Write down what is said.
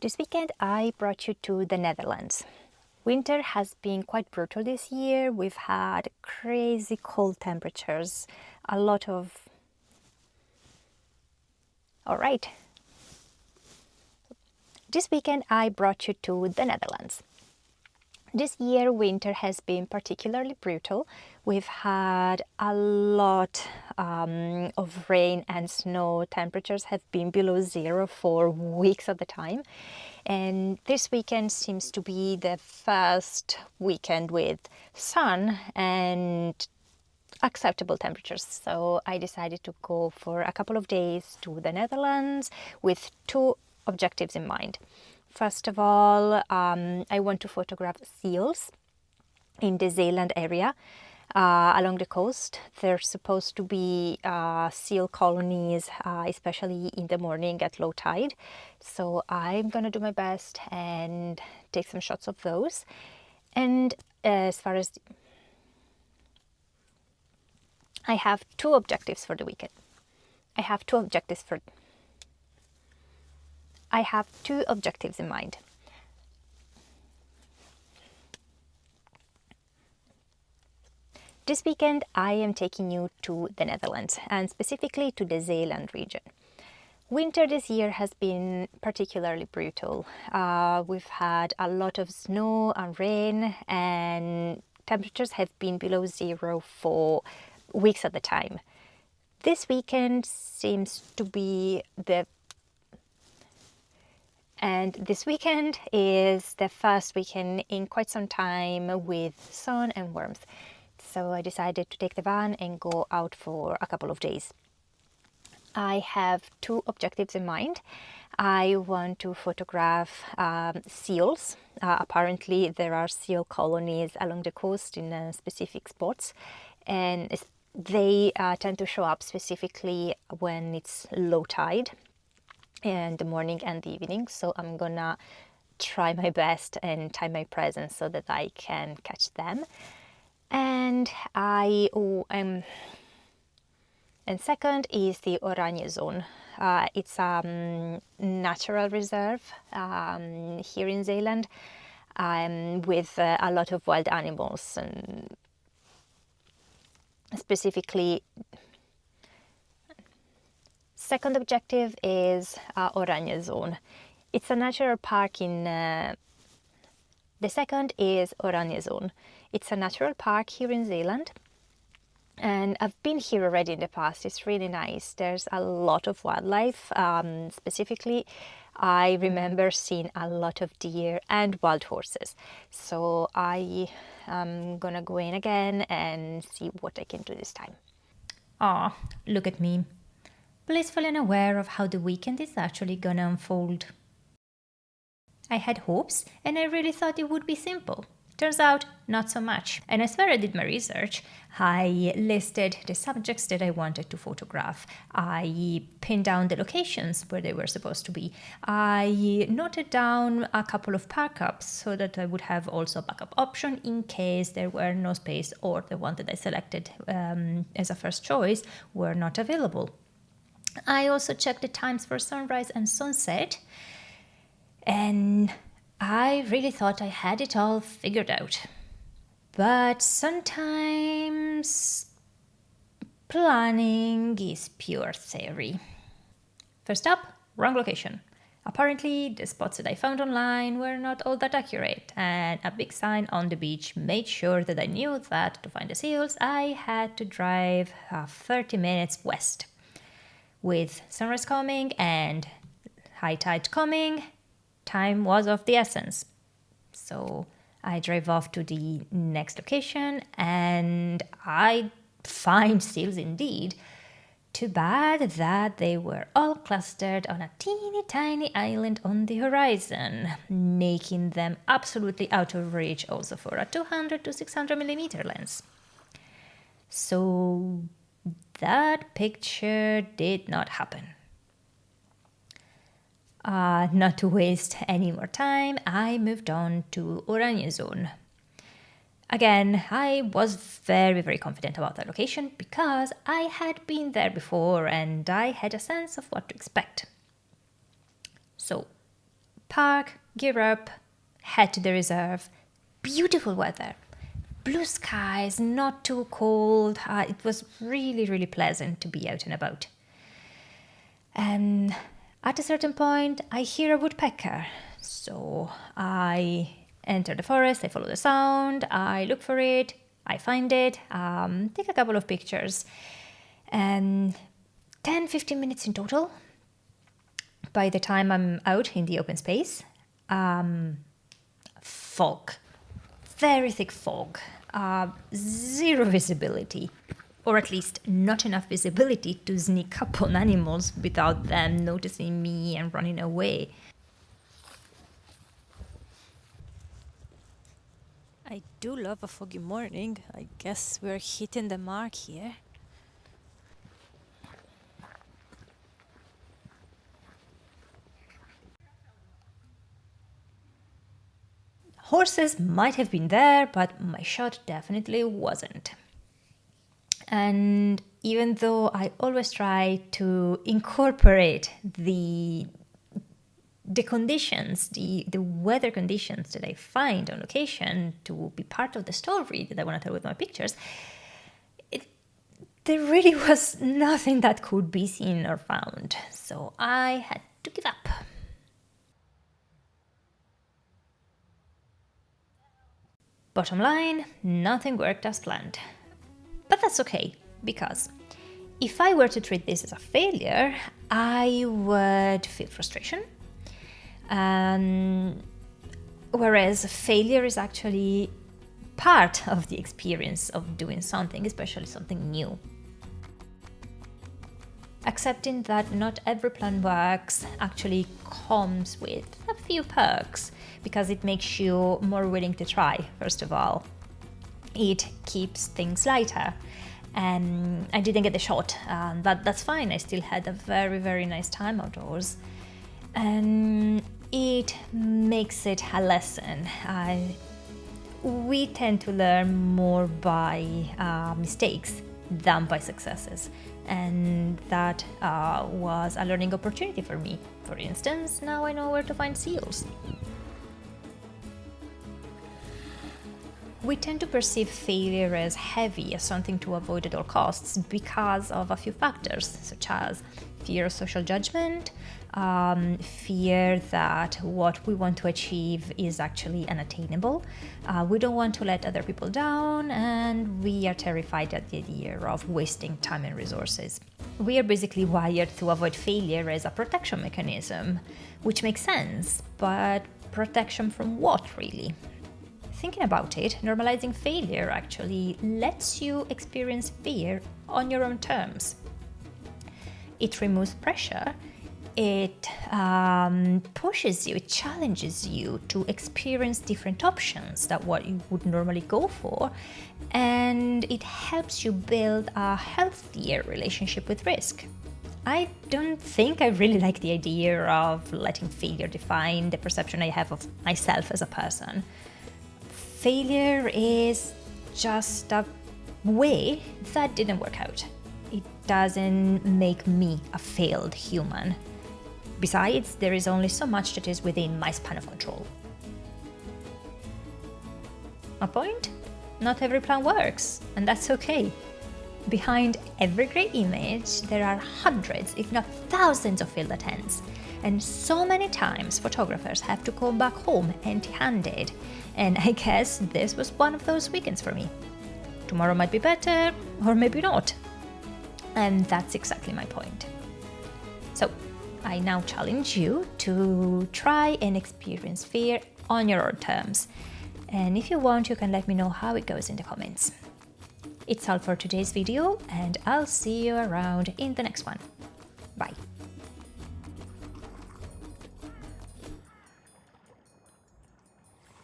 This weekend I brought you to the Netherlands. Winter has been quite brutal this year. We've had crazy cold temperatures, a lot of... Alright. This weekend I brought you to the Netherlands. This year winter has been particularly brutal. We've had a lot of rain and snow. Temperatures have been below zero for weeks at a time. And this weekend seems to be the first weekend with sun and acceptable temperatures. So I decided to go for a couple of days to the Netherlands with two objectives in mind. First of all, I want to photograph seals in the Zeeland area along the coast. There's supposed to be seal colonies, especially in the morning at low tide. So I'm gonna do my best and take some shots of those. And as far as I have two objectives for the weekend. I have two objectives in mind. This weekend I am taking you to the Netherlands and specifically to the Zeeland region. Winter this year has been particularly brutal. We've had a lot of snow and rain, and temperatures have been below zero for weeks at a time. This weekend seems to be this weekend is the first weekend in quite some time with sun and warmth. So I decided to take the van and go out for a couple of days. I have two objectives in mind. I want to photograph seals. Apparently there are seal colonies along the coast in specific spots, and they tend to show up specifically when it's low tide in the morning and the evening. So I'm gonna try my best and time my presence so that I can catch them. And and second is the Oranje Zone. It's a natural reserve here in Zeeland with a lot of wild animals, and specifically second objective is Oranje Zone. It's a natural park in the second is Oranje Zone. It's a natural park here in Zeeland. And I've been here already in the past. It's really nice. There's a lot of wildlife. Specifically, I remember seeing a lot of deer and wild horses. So I am gonna go in again and see what I can do this time. Ah, look at me. Blissfully unaware of how the weekend is actually gonna unfold. I had hopes and I really thought it would be simple. Turns out, not so much. And as far as I did my research, I listed the subjects that I wanted to photograph. I pinned down the locations where they were supposed to be. I noted down a couple of parkups so that I would have also a backup option in case there were no space or the one that I selected as a first choice were not available. I also checked the times for sunrise and sunset, and I really thought I had it all figured out. But sometimes planning is pure theory. First up, wrong location. Apparently, the spots that I found online were not all that accurate, and a big sign on the beach made sure that I knew that to find the seals, I had to drive 30 minutes west. With sunrise coming and high tide coming, time was of the essence. So I drive off to the next location and I find seals indeed. Too bad that they were all clustered on a teeny tiny island on the horizon, making them absolutely out of reach also for a 200 to 600 millimeter lens. So that picture did not happen. Not to waste any more time, I moved on to Oranje Zone. Again, I was very, very confident about that location because I had been there before and I had a sense of what to expect. So, Park, gear up, head to the reserve. Beautiful weather. Blue skies, not too cold. It was really, really pleasant to be out and about. And at a certain point, I hear a woodpecker. So I enter the forest, I follow the sound, I look for it, I find it, take a couple of pictures. And 10-15 minutes in total. By the time I'm out in the open space, fog. Very thick fog, zero visibility, or at least not enough visibility to sneak up on animals without them noticing me and running away. I do love a foggy morning. I guess we're hitting the mark here. Horses might have been there, but my shot definitely wasn't. And even though I always try to incorporate the conditions, the weather conditions that I find on location to be part of the story that I want to tell with my pictures, there really was nothing that could be seen or found. So I had to give up. Bottom line, nothing worked as planned. But that's okay, because if I were to treat this as a failure, I would feel frustration. Whereas failure is actually part of the experience of doing something, especially something new. Accepting that not every plan works actually comes with a few perks, because it makes you more willing to try, first of all. It keeps things lighter. I didn't get the shot, but that's fine. I still had a very, very nice time outdoors. And it makes it a lesson. We tend to learn more by mistakes than by successes. And that was a learning opportunity for me. For instance, now I know where to find seals. We tend to perceive failure as heavy, as something to avoid at all costs, because of a few factors, such as fear of social judgment, fear that what we want to achieve is actually unattainable. We don't want to let other people down, and we are terrified at the idea of wasting time and resources. We are basically wired to avoid failure as a protection mechanism, which makes sense, but protection from what, really? Thinking about it, normalizing failure actually lets you experience fear on your own terms. It removes pressure, it pushes you, it challenges you to experience different options than what you would normally go for, and it helps you build a healthier relationship with risk. I don't think I really like the idea of letting failure define the perception I have of myself as a person. Failure is just a way that didn't work out. It doesn't make me a failed human. Besides, there is only so much that is within my span of control. My point? Not every plan works, and that's okay. Behind every great image, there are hundreds, if not thousands of failed attempts. And so many times photographers have to come back home empty-handed. And I guess this was one of those weekends for me. Tomorrow might be better, or maybe not. And that's exactly my point. So, I now challenge you to try and experience fear on your own terms. And if you want, you can let me know how it goes in the comments. It's all for today's video, and I'll see you around in the next one.